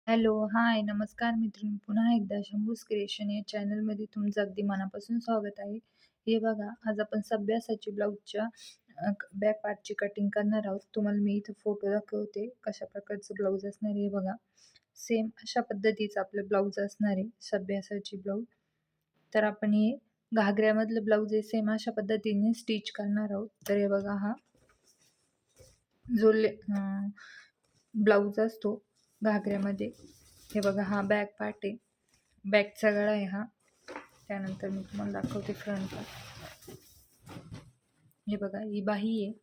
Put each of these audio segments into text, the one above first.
Hello, हाय, नमस्कार मित्रांनो. पुन्हा एकदा शंभूज क्रिएशन या चॅनलमध्ये तुमचं अगदी मनापासून स्वागत आहे. हे बघा, आज आपण सब्यासाची ब्लाऊजच्या बॅक पार्टची कटिंग करणार आहोत. तुम्हाला मी इथं फोटो दाखवते, कशा प्रकारचं ब्लाऊज असणार आहे. हे बघा, सेम अशा पद्धतीचं आपलं ब्लाऊज असणार आहे, सब्यासाची ब्लाऊज. तर आपण हे घागऱ्यामधलं ब्लाऊज आहे, सेम अशा पद्धतीने स्टिच करणार आहोत. तर हे बघा, हा जो ब्लाऊज असतो घागऱ्यामध्ये, हे बघा, हा बॅक पार्ट आहे, बॅकचा गळा आहे हा. त्यानंतर मी तुम्हाला दाखवते फ्रंटला. हे बघा, ही बाही आहे.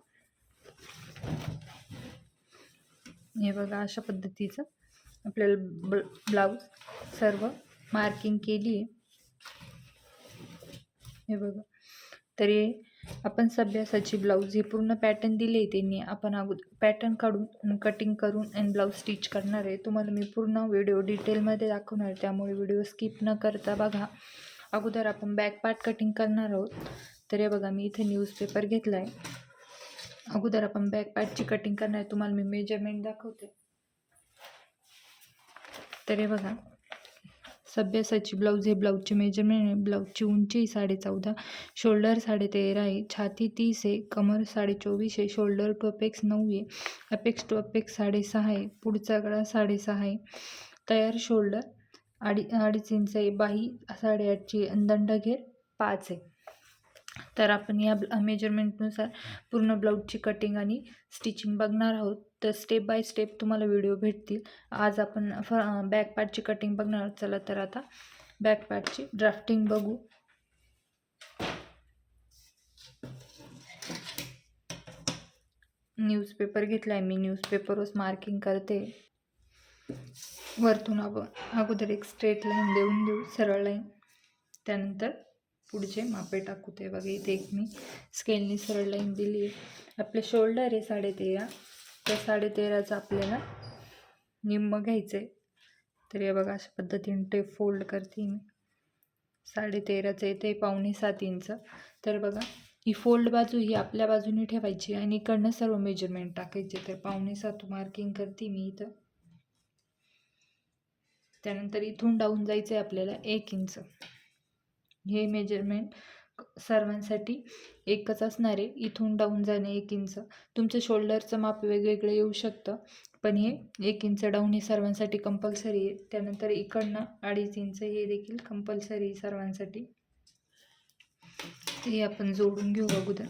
हे बघा, अशा पद्धतीचं आपल्याला ब्लाऊज सर्व मार्किंग केली आहे. हे बघा, तरी आपण सब्यासाची ब्लाऊज हे पूर्ण पॅटर्न दिले त्यांनी. आपण अगोदर पॅटर्न काढून कटिंग करून आणि ब्लाऊज स्टिच करणार आहे. तुम्हाला मी पूर्ण व्हिडिओ डिटेलमध्ये दाखवणार आहे, त्यामुळे व्हिडिओ स्किप न करता बघा. अगोदर आपण बॅक पार्ट कटिंग करणार आहोत. तर हे बघा, मी इथे न्यूजपेपर घेतला आहे. अगोदर आपण बॅक पार्टची कटिंग करणार आहे. तुम्हाला मी मेजरमेंट दाखवते. तर हे बघा, सब्यासाची ब्लाऊज हे ब्लाऊजचे मेजरमेंट आहे. ब्लाऊजची उंची 14.5, शोल्डर 13.5 आहे, छाती 30 आहे, कमर 24.5 आहे, शोल्डर टू अपेक्स 9 आहे, अपेक्स टू अपेक्स 6.5 आहे, पुढचा गळा 6.5 आहे, तयार शोल्डर 2.5 इंच आहे, बाही 8.5ची आणि दंडघेर 5 आहे. तर आपण या मेजरमेंटनुसार पूर्ण ब्लाऊजची कटिंग आणि स्टिचिंग बघणार आहोत. तर स्टेप बाय स्टेप तुम्हाला व्हिडिओ भेटतील. आज आपण बॅक पार्टची कटिंग बघणार आहोत. चला तर आता बॅक पार्टची ड्राफ्टिंग बघू. न्यूजपेपर घेतला आहे मी, न्यूजपेपरवरच मार्किंग करते. वरतून आपण अगोदर एक स्ट्रेट लाईन देऊन देऊ, सरळ लाईन. त्यानंतर पुढचे मापे टाकू. ते बघा, इथे एक मी स्केलनी सरळ लाईन दिली आहे. आपले शोल्डर आहे 13.5, तर 13.5चं आपल्याला निम्म घ्यायचं आहे. तर हे बघा, अशा पद्धतीने टेप फोल्ड करते मी. 13.5चं येते 7.25 इंच. तर बघा, ही फोल्ड बाजू ही आपल्या बाजूने ठेवायची आणि इकडनं सर्व मेजरमेंट टाकायचे. तर 7.25 मार्किंग करते मी इथं. त्यानंतर इथून डाऊन जायचं आहे आपल्याला 1 इंच. हे मेजरमेंट सर्वांसाठी एकच असणार आहे. इथून डाऊन जाणे 1 इंच. तुमचं शोल्डरचं माप वेगवेगळं येऊ शकतं, पण हे 1 इंच डाऊन हे सर्वांसाठी कंपल्सरी आहे. त्यानंतर इकडनं 2.5 इंच हे देखील कंपल्सरी सर्वांसाठी. हे आपण जोडून घेऊ अगोदर.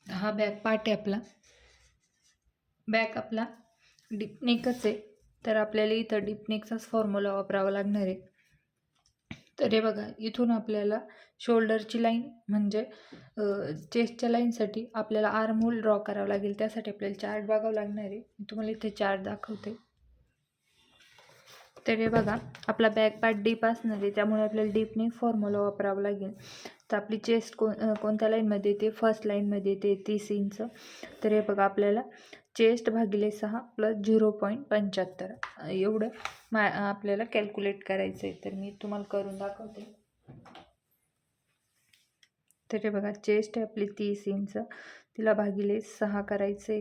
हा बॅक पार्ट आहे आपला. बॅक आपला डीपनेकच आहे, तर आपल्याला इथं डीपनेकचाच फॉर्म्युला वापरावा लागणार आहे. तर हे बघा, इथून आपल्याला शोल्डरची लाईन म्हणजे चेस्टच्या लाईनसाठी आपल्याला आर्म होल ड्रॉ करावं लागेल. त्यासाठी आपल्याला चार्ट बघावं लागणार आहे. मी तुम्हाला इथे चार्ट दाखवते. तर हे बघा, आपला बॅक पार्ट डीप असणार आहे, त्यामुळे आपल्याला डीपनेक फॉर्म्युला वापरावा लागेल. तर आपली चेस्ट कोणत्या लाईनमध्ये येते? फर्स्ट लाईनमध्ये येते 30 इंच. तर हे बघा, आपल्याला चेस्ट भागिले 6 प्लस 0.75 एवढं आपल्याला कॅल्क्युलेट करायचं आहे. तर मी तुम्हाला करून दाखवते. तर हे बघा, चेस्ट आहे आपली 30 इंच, तिला भागिले 6 करायचे,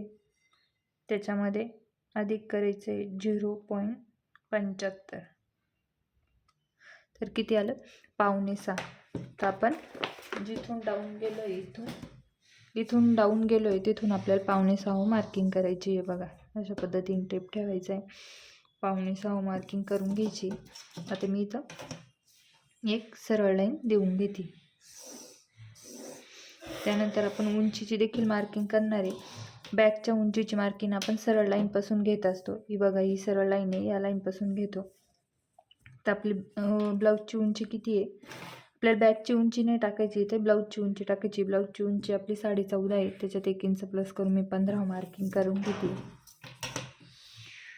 त्याच्यामध्ये अधिक करायचे 0.75. तर किती आलं? 5.25. तर आपण जिथून डाऊन गेलो आहे, इथून डाऊन गेलो आहे तिथून आपल्याला 5.25 मार्किंग करायची आहे. बघा, अशा पद्धतीने टेप ठेवायचा आहे. 5.25 मार्किंग करून घ्यायची. आता मी इथं एक सरळ लाईन देऊन घेते. त्यानंतर आपण उंचीची देखील मार्किंग करणार आहे. बॅकच्या उंचीची मार्किंग आपण सरळ लाईनपासून घेत असतो. ही बघा, ही सरळ लाईन आहे, या लाईनपासून घेतो. तर आपली ब्लाऊजची उंची किती आहे? आपल्याला बॅकची उंची नाही टाकायची, इथे ब्लाऊजची उंची टाकायची. ब्लाऊजची उंची आपली 14.5 आहे, त्याच्यात 1 इंच प्लस करून मी 15 मार्किंग करून घेते.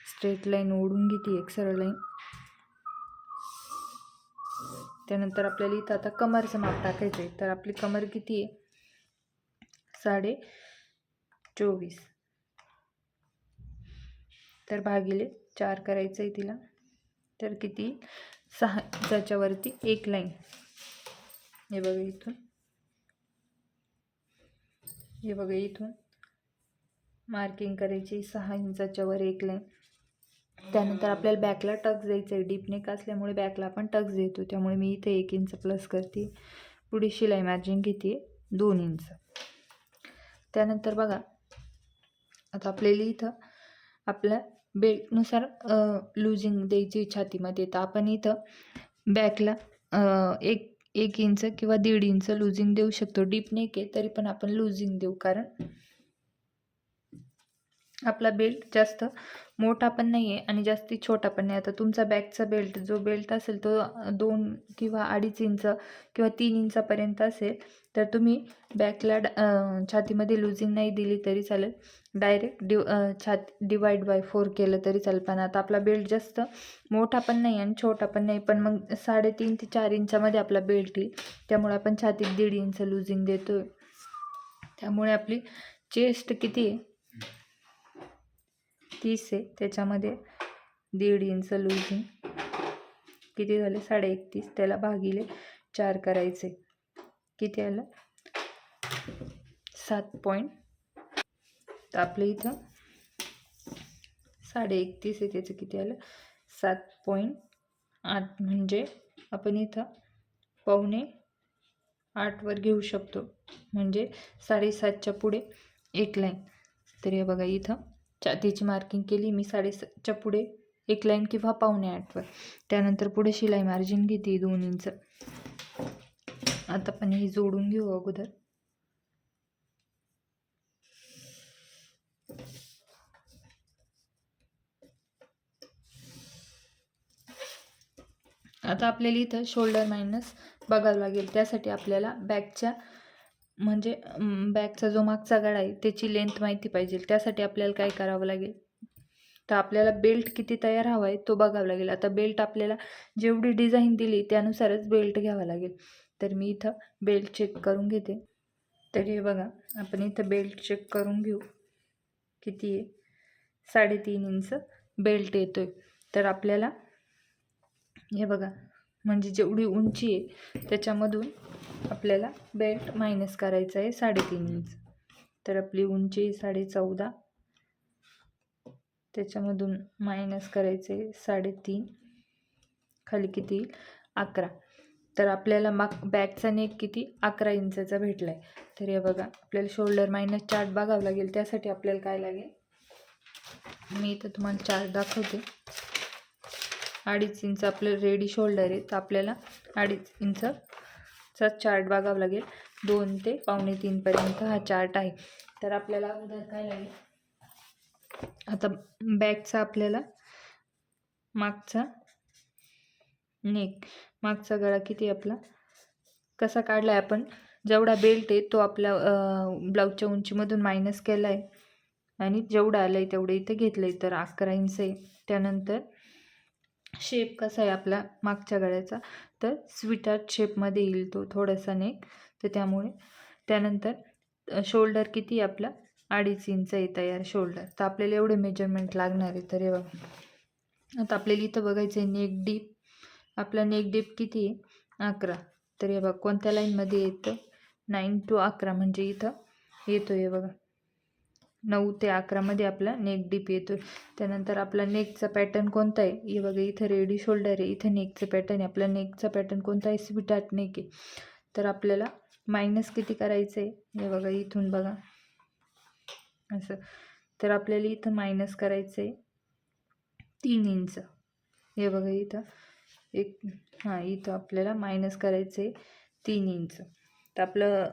स्ट्रेट लाईन ओढून घेते, एक सरळ लाईन. त्यानंतर आपल्याला इथं आता कमरचं माप टाकायचं आहे. तर आपली कमर किती आहे? 24.5. तर भागिले 4 करायचं आहे तिला. तर किती? 6 त्याच्यावरती एक लाईन. हे बघा इथून, हे बघा इथून मार्किंग करायची 6 इंचाच्या वर एक लाईन. त्यानंतर आपल्याला बॅकला टक्स द्यायचं आहे. डीप नेक असल्यामुळे बॅकला आपण टक्स देतो, त्यामुळे मी इथे 1 इंच प्लस करते. पुढे शिलाई मार्जिन घेते 2 इंच. त्यानंतर बघा आता आपल्याला इथं आपल्या बेल्टनुसार लूजिंग द्यायची छातीमध्ये. तर आपण इथं बॅकला 1 इंच किंवा 1.5 इंच लूजिंग देऊ शकतो. डीप नेक आहे तरी पण आपण लूजिंग देऊ, कारण आपला बेल्ट जास्त मोठा पण नाही आहे आणि जास्त छोटा पण नाही. आता तुमचा बॅकचा बेल्ट जो बेल्ट असेल तो 2 किंवा 2.5 इंच किंवा 3 इंचापर्यंत असेल, तर तुम्ही बॅकला छातीमध्ये लूजिंग नाही दिली तरी चालेल. डायरेक्ट डिवाइड बाय 4 केलं तरी चालेल. पण आता आपला बेल्ट जास्त मोठा पण नाही आणि छोटा पण नाही, पण मग 3.5 ते 4 इंचामध्ये आपला बेल्ट येईल. त्यामुळे आपण छातीत 1.5 इंच लूजिंग देतो. त्यामुळे आपली चेस्ट किती आहे 30 आहे, त्याच्यामध्ये 1.5 इंच लूजिंग किती झाले 31.5. त्याला भागिले 4 करायचे, किती आलं 7 पॉईंट. तर आपलं इथं 31.5 आहे, त्याचं किती आलं 7.8. म्हणजे आपण इथं 7.25 वर घेऊ शकतो, म्हणजे 7.5च्या पुढे एक लाईन. तर हे बघा इथं छातीची मार्किंग केली मी 7.5च्या पुढे एक लाईन किंवा 7.25 वर. त्यानंतर पुढे शिलाई मार्जिन घेते 2 इंच. आता पण हे जोडून घेऊ अगोदर. आता आपल्याला इथं शोल्डर मायनस बघावं लागेल. त्यासाठी आपल्याला बॅकचा जो मागचा गळा आहे त्याची लेंथ माहिती पाहिजे. त्यासाठी आपल्याला काय करावं लागेल, तर आपल्याला बेल्ट किती तयार हवा आहे तो बघावं लागेल. आता बेल्ट आपल्याला जेवढी डिझाईन दिली त्यानुसारच बेल्ट घ्यावा लागेल. तर मी इथं बेल्ट चेक करून घेते. तर हे बघा आपण इथं बेल्ट चेक करून घेऊ, किती आहे 3.5 इंच बेल्ट येतोय. तर आपल्याला हे बघा म्हणजे जेवढी उंची आहे त्याच्यामधून आपल्याला बेल्ट मायनस करायचं आहे 3.5 इंच. तर आपली उंची 14.5, त्याच्यामधून मायनस करायचं आहे 3.5, खाली किती 11. तर आपल्याला बॅकचा नेक किती 11 इंचाचा भेटला आहे. तर हे बघा आपल्याला शोल्डर मायनस चार्ट बघावं लागेल. त्यासाठी आपल्याला काय लागेल, मी इथं तुम्हाला चार्ट दाखवते. 2.5 इंच आपलं रेडी शोल्डर आहे, तर आपल्याला 2.5 इंचचा चार्ट बघावं लागेल. 2 ते 2.25 पर्यंत हा चार्ट आहे. तर आपल्याला अगोदर काय लागेल, आता बॅकचा आपल्याला मागचा नेक, मागचा गळा किती आपला कसा काढला आहे आपण, जेवढा बेल्ट आहे तो आपल्या ब्लाऊजच्या उंचीमधून मायनस केला आहे आणि जेवढा आलं आहे तेवढं इथे घेतलं आहे, तर 11 इंच आहे. त्यानंतर शेप कसा आहे आपला मागच्या गळ्याचा, तर स्वीटहार्ट शेपमध्ये येईल तो थोडासा नेक. तर त्यामुळे त्यानंतर शोल्डर किती आहे आपला 2.5 इंच आहे तयार शोल्डर. तर आपल्याला एवढे मेजरमेंट लागणार आहे. तर हे बघा आता आपल्याला इथं बघायचं आहे नेक डीप. आपला नेक डीप किती आहे 11. तर हे बघा कोणत्या लाईनमध्ये येतं 9 to 11, म्हणजे इथं येतो आहे बघा 9 ते 11 मध्ये आपला नेक डीप येतो. त्यानंतर आपला नेकचा पॅटर्न कोणता आहे, हे बघा इथं रेडी शोल्डर आहे, इथं नेकचं पॅटर्न आहे. आपला नेकचा पॅटर्न कोणता आहे स्वीटहार्ट नेक आहे. तर आपल्याला मायनस किती करायचं आहे, हे बघा इथून बघा असं. तर आपल्याला इथं मायनस करायचं आहे 3 इंच. हे बघा इथं इथं आपल्याला मायनस करायचं आहे 3 इंच. तर आपलं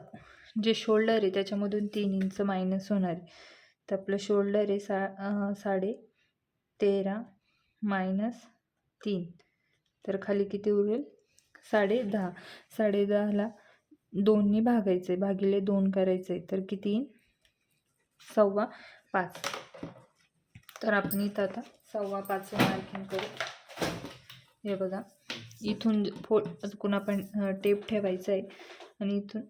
जे शोल्डर आहे त्याच्यामधून 3 इंच मायनस होणार आहे. तर आपलं शोल्डर आहे 13.5 मायनस 3, तर खाली किती उरेल 10.5. 10.5ला 2ने भागायचं आहे, भागिले 2 करायचं आहे, तर किती 5.25. तर आपण इथं आता 5.25 मार्किंग करू. हे बघा इथून चुकून आपण टेप ठेवायचा आहे आणि इथून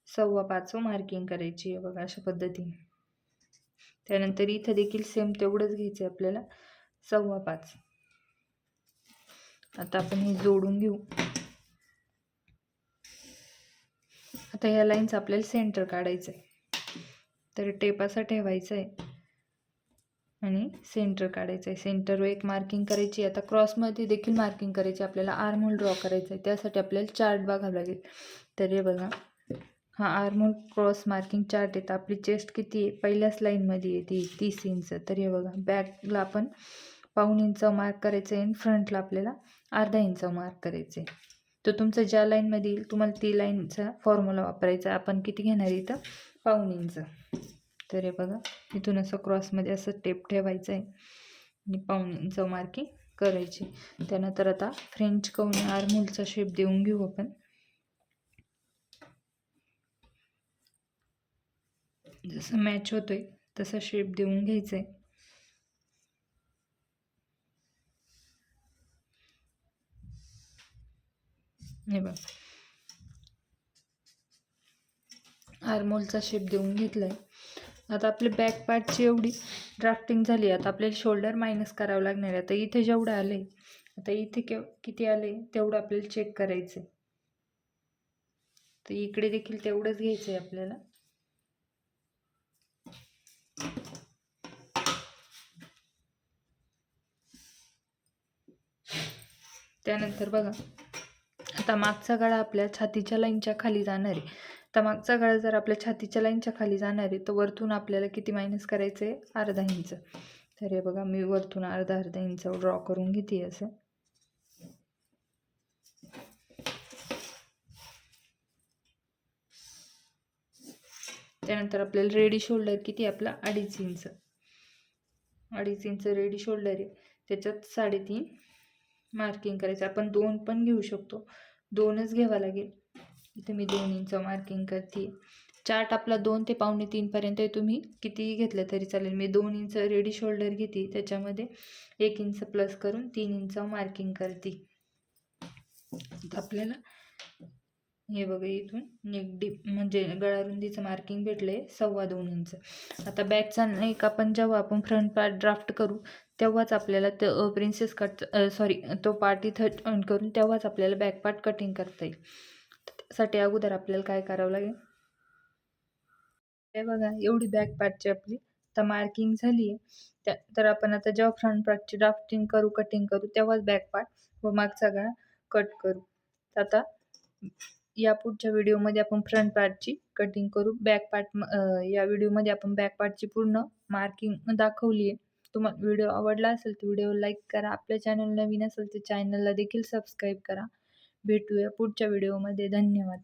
5.25 मार्किंग करायची आहे बघा अशा पद्धतीने. त्यानंतर इथं देखील सेम तेवढंच घ्यायचं आहे आपल्याला 5.25. आता आपण हे जोडून घेऊ. आता ह्या लाईनचं आपल्याला सेंटर काढायचं आहे. तर टेप असा ठेवायचा आहे आणि सेंटर काढायचं आहे. सेंटरवर एक मार्किंग करायची. आता क्रॉसमध्ये देखील मार्किंग करायची. आपल्याला आर्महोल ड्रॉ करायचं आहे. त्यासाठी आपल्याला चार्ट बघावं लागेल. तर हे बघा, हा आर्महोल क्रॉस मार्किंग चार्ट येतं. आपली चेस्ट किती आहे, पहिल्याच लाईनमध्ये येते 30 इंच. तर हे बघा, बॅकला आपण 1.5 इंच मार्क करायचं आहे आणि फ्रंटला आपल्याला अर्धा इंच मार्क करायचं आहे. तर तुमचं ज्या लाईनमध्ये येईल तुम्हाला ती लाईनचा फॉर्म्युला वापरायचा. आपण किती घेणार इथं, 1.5 इंच. तर हे बघा, इथून असं क्रॉसमध्ये असं टेप ठेवायचं आहे आणि 1.5 इंच मार्किंग करायची. त्यानंतर आता फ्रेंच कवनी आर्महोलचा शेप देऊन घेऊ आपण. जसं मॅच होतोय तसा शेप देऊन घ्यायचा आहे. हे बघा, आर्महोलचा शेप देऊन घेतलाय. आता आपली बॅक पार्टची एवढी ड्राफ्टिंग झाली. आता आपल्याला शोल्डर मायनस करावं लागणार आहे. आता इथे जेवढं आलंय, आता इथे किती आले तेवढं आपल्याला चेक करायचं आहे. तर इकडे देखील तेवढंच घ्यायचं आहे आपल्याला. त्यानंतर बघा, आता मागचा गळा आपल्या छातीच्या लाईनच्या खाली जाणार आहे. तर मागचा गळा जर आपल्या छातीच्या लाईनच्या खाली जाणार आहे तर वरतून आपल्याला किती मायनस करायचं आहे, अर्धा इंच. तर हे बघा, मी वरतून अर्धा इंच ड्रॉ करून घेते असं. त्यानंतर आपल्याला रेडी शोल्डर किती, आपला 2.5 इंच. 2.5 इंच रेडी शोल्डर आहे, त्याच्यात 3.5 मार्किंग करायचं. आपण 2 पण घेऊ शकतो, 2च घ्यावा लागेल. इथे मी 2 इंच मार्किंग करते. चार्ट आपला 2 ते 2.25 पर्यंत आहे. तुम्ही कितीही घेतलं तरी चालेल. मी 2 इंच रेडी शोल्डर घेते, त्याच्यामध्ये 1 इंच प्लस करून 3 इंच मार्किंग करते. आपल्याला हे बघा, इथून नेक डीप म्हणजे गळारुंदीचं मार्किंग भेटलंय 2.25 इंच. आता बॅकचा नेक आपण जेव्हा आपण फ्रंट पार्ट ड्राफ्ट करू तेव्हाच आपल्याला तो प्रिन्सेस कट तो पार्ट इथं जॉईन करून तेव्हाच आपल्याला बॅक पार्ट कटिंग करता येईल. त्यासाठी अगोदर आपल्याला काय करावं लागेल, हे बघा, एवढी बॅक पार्टची आपली आता मार्किंग झाली आहे. तर आपण आता जेव्हा फ्रंट पार्टची ड्राफ्टिंग करू, कटिंग करू, तेव्हाच बॅक पार्ट व मागचा गळा कट करू. आता या पुढच्या व्हिडिओमध्ये आपण फ्रंट पार्टची कटिंग करू. बॅक पार्ट या व्हिडिओमध्ये आपण बॅक पार्टची पूर्ण मार्किंग दाखवली आहे. तुम्हाला व्हिडिओ आवडला असेल तर व्हिडिओ लाईक करा. आपल्या चॅनल नवीन असेल तर चॅनलला देखील सबस्क्राईब करा. भेटूया पुढच्या व्हिडिओमध्ये. धन्यवाद.